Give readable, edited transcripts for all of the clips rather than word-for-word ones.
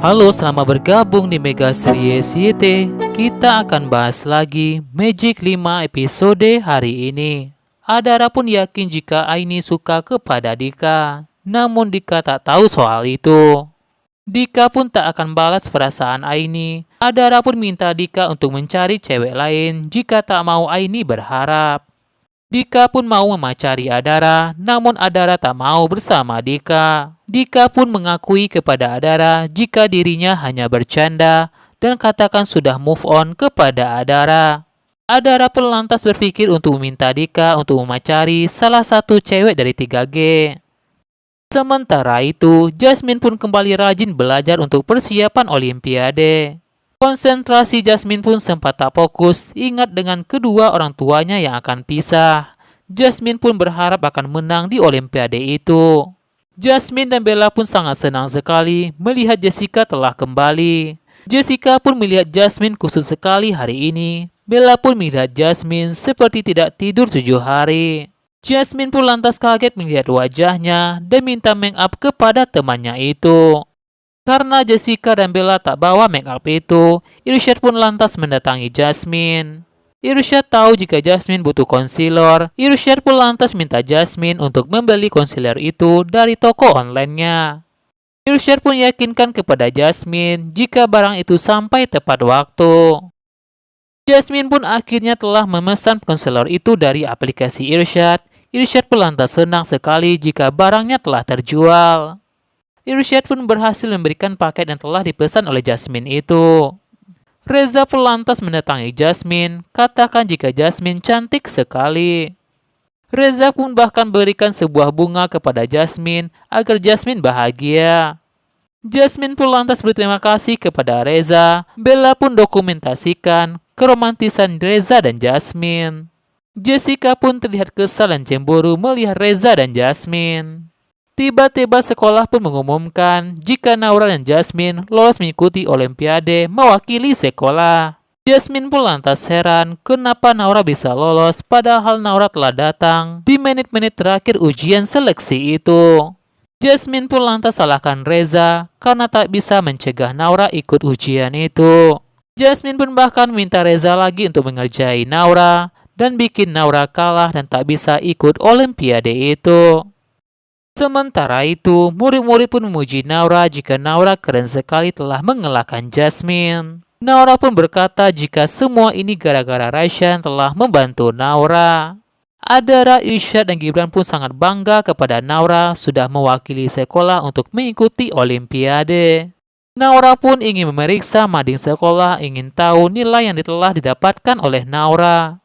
Halo, selamat bergabung di Mega Series YT. Kita akan bahas lagi Magic 5 episode hari ini. Adara pun yakin jika Aini suka kepada Dika. Namun Dika tak tahu soal itu. Dika pun tak akan balas perasaan Aini. Adara pun minta Dika untuk mencari cewek lain jika tak mau Aini berharap. Dika pun mau memacari Adara, namun Adara tak mau bersama Dika. Dika pun mengakui kepada Adara jika dirinya hanya bercanda dan katakan sudah move on kepada Adara. Adara pun lantas berpikir untuk meminta Dika untuk memacari salah satu cewek dari 3G. Sementara itu, Jasmine pun kembali rajin belajar untuk persiapan Olimpiade. Konsentrasi Jasmine pun sempat tak fokus, ingat dengan kedua orang tuanya yang akan pisah. Jasmine pun berharap akan menang di Olimpiade itu. Jasmine dan Bella pun sangat senang sekali melihat Jessica telah kembali. Jessica pun melihat Jasmine khusus sekali hari ini. Bella pun melihat Jasmine seperti tidak tidur 7 hari. Jasmine pun lantas kaget melihat wajahnya dan minta make up kepada temannya itu. Karena Jessica dan Bella tak bawa make up itu, Irsyad pun lantas mendatangi Jasmine. Irsyad tahu jika Jasmine butuh concealer. Irsyad pun lantas minta Jasmine untuk membeli concealer itu dari toko online-nya. Irsyad pun yakinkan kepada Jasmine jika barang itu sampai tepat waktu. Jasmine pun akhirnya telah memesan concealer itu dari aplikasi Irsyad. Irsyad pun lantas senang sekali jika barangnya telah terjual. Irsyad pun berhasil memberikan paket yang telah dipesan oleh Jasmine itu. Reza pun lantas mendatangi Jasmine, katakan jika Jasmine cantik sekali. Reza pun bahkan berikan sebuah bunga kepada Jasmine agar Jasmine bahagia. Jasmine pun lantas berterima kasih kepada Reza. Bella pun dokumentasikan keromantisan Reza dan Jasmine. Jessica pun terlihat kesal dan cemburu melihat Reza dan Jasmine. Tiba-tiba sekolah pun mengumumkan jika Naura dan Jasmine lolos mengikuti Olimpiade mewakili sekolah. Jasmine pun lantas heran kenapa Naura bisa lolos padahal Naura telah datang di menit-menit terakhir ujian seleksi itu. Jasmine pun lantas salahkan Reza karena tak bisa mencegah Naura ikut ujian itu. Jasmine pun bahkan minta Reza lagi untuk mengerjai Naura dan bikin Naura kalah dan tak bisa ikut Olimpiade itu. Sementara itu, murid-murid pun memuji Naura jika Naura keren sekali telah mengalahkan Jasmine. Naura pun berkata jika semua ini gara-gara Raishan telah membantu Naura. Adara, Irsyad, dan Gibran pun sangat bangga kepada Naura sudah mewakili sekolah untuk mengikuti Olimpiade. Naura pun ingin memeriksa mading sekolah, ingin tahu nilai yang telah didapatkan oleh Naura.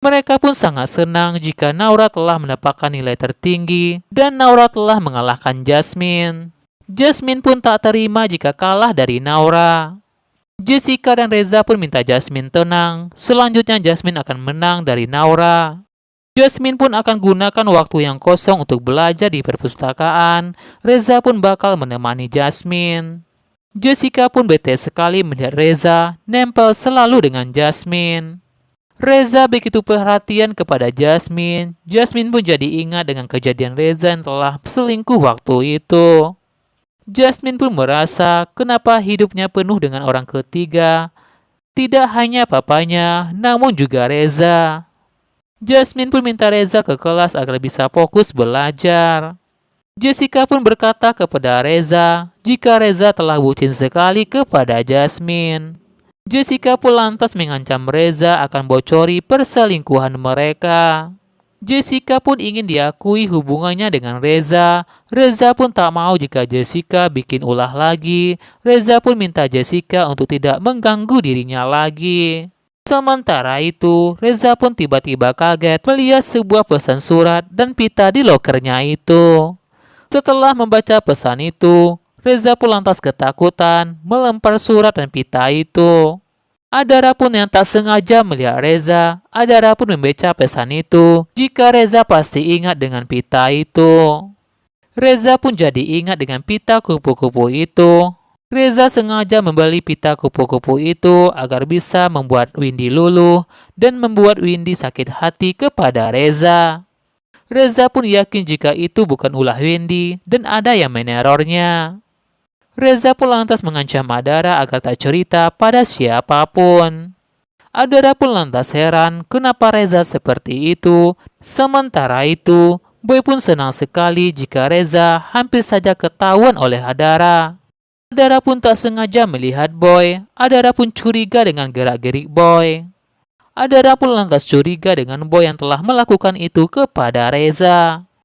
Mereka pun sangat senang jika Naura telah mendapatkan nilai tertinggi dan Naura telah mengalahkan Jasmine. Jasmine pun tak terima jika kalah dari Naura. Jessica dan Reza pun minta Jasmine tenang. Selanjutnya Jasmine akan menang dari Naura. Jasmine pun akan gunakan waktu yang kosong untuk belajar di perpustakaan. Reza pun bakal menemani Jasmine. Jessica pun bete sekali melihat Reza nempel selalu dengan Jasmine. Reza begitu perhatian kepada Jasmine. Jasmine pun jadi ingat dengan kejadian Reza yang telah selingkuh waktu itu. Jasmine pun merasa kenapa hidupnya penuh dengan orang ketiga. Tidak hanya papanya, namun juga Reza. Jasmine pun minta Reza ke kelas agar bisa fokus belajar. Jessica pun berkata kepada Reza jika Reza telah bucin sekali kepada Jasmine. Jessica pun lantas mengancam Reza akan bocori perselingkuhan mereka. Jessica pun ingin diakui hubungannya dengan Reza. Reza pun tak mau jika Jessica bikin ulah lagi. Reza pun minta Jessica untuk tidak mengganggu dirinya lagi. Sementara itu, Reza pun tiba-tiba kaget melihat sebuah pesan surat dan pita di lokernya itu. Setelah membaca pesan itu, Reza pun lantas ketakutan melempar surat dan pita itu. Adara pun yang tak sengaja melihat Reza. Adara pun membaca pesan itu. Jika Reza pasti ingat dengan pita itu. Reza pun jadi ingat dengan pita kupu-kupu itu. Reza sengaja membeli pita kupu-kupu itu agar bisa membuat Windy luluh dan membuat Windy sakit hati kepada Reza. Reza pun yakin jika itu bukan ulah Windy dan ada yang menerornya. Reza pun lantas mengancam Adara agar tak cerita pada siapapun. Adara pun lantas heran kenapa Reza seperti itu. Sementara itu, Boy pun senang sekali jika Reza hampir saja ketahuan oleh Adara. Adara pun tak sengaja melihat Boy. Adara pun curiga dengan gerak-gerik Boy. Adara pun lantas curiga dengan Boy yang telah melakukan itu kepada Reza.